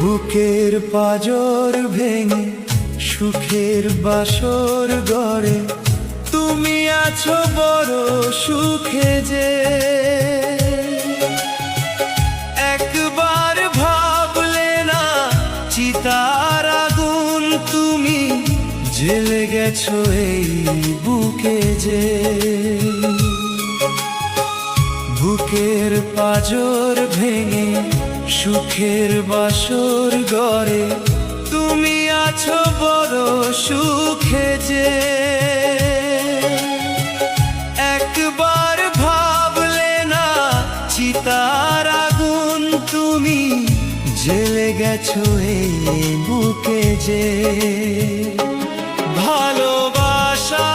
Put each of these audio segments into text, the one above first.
বুকের পাঁজর ভেঙে সুখের বাসর গড়ে তুমি আছো বড় সুখে যে। একবার ভাবলে না চিতার আগুন তুমি জ্বেলে গেছো এই বুকে যে। বুকের পাঁজর ভেঙে সুখের বাসর গড়ে তুমি আছো বড় সুখে যে। একবার ভাবলে না চিতার আগুন তুমি জ্বেলে গেছো এই বুকে যে। ভালোবাসা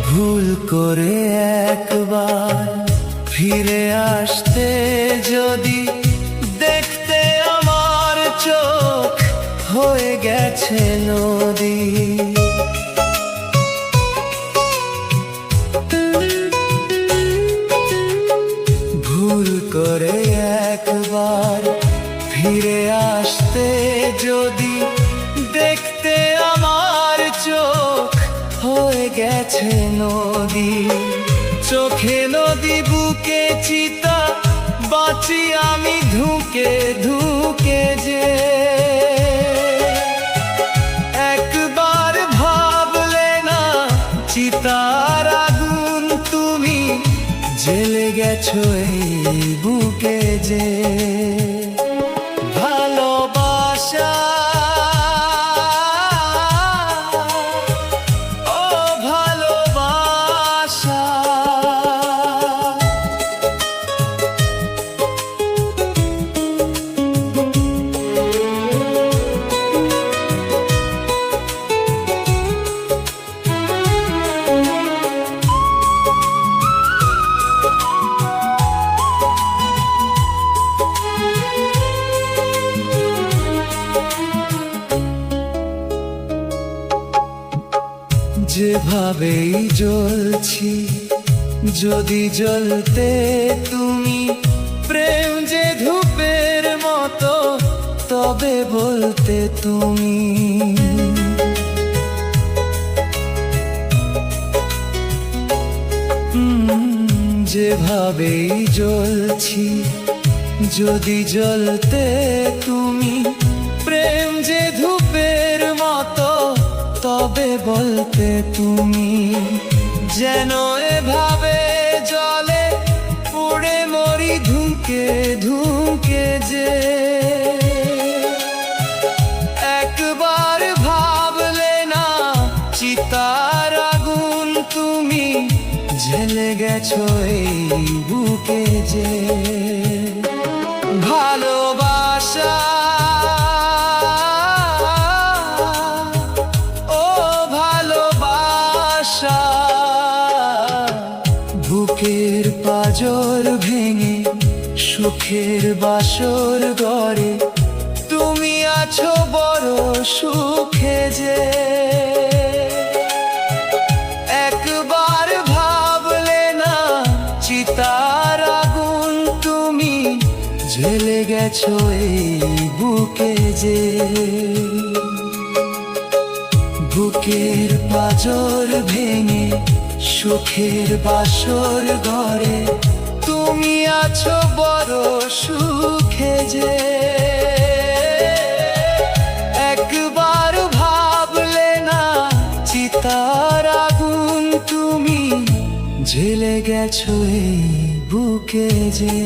ভুল করে একবার ফিরে আসতে যদি দেখতে আমার চোখ হয়ে গেছে নদী। ভুল করে একবার ফিরে আসতে যদি দেখতে আমার চোখ হয়ে গেছে নদী। চোখে নদী বুকে চিতা বাঁচি আমি ধুকে ধুকে যে। একবার ভাবলে না চিতার আগুন তুমি জ্বেলে গেছো এই বুকে যে। ভালোবাসা যেভাবেই জ্বলছি যদি জ্বলতে তুমি প্রেম যে ধূপের মতো তবে বলতে তুমি। যেভাবেই জ্বলছি যদি জ্বলতে তুমি প্রেম যে ধূপের মতো তবে বলতে তুমি। যেন এভাবে জলে পুড়ে মরি ধুকে ধুকে যে। একবার ভাবলে না চিতার আগুন তুমি জ্বেলে গেছো এই বুকে যে। ভালোবাসা বুকের পাঁজর ভেঙে সুখের বাসর গড়ে তুমি আছো বড় সুখে যে। একবার ভাবলে না চিতার আগুন তুমি জ্বেলে গেছো এই বুকে যে। বুকের পাঁজর ভেঙে সুখের বাসর ঘরে তুমি আছো বড় সুখে যে। একবার ভাবলে না চিতার আগুন তুমি জ্বেলে গেছো এই বুকে যে।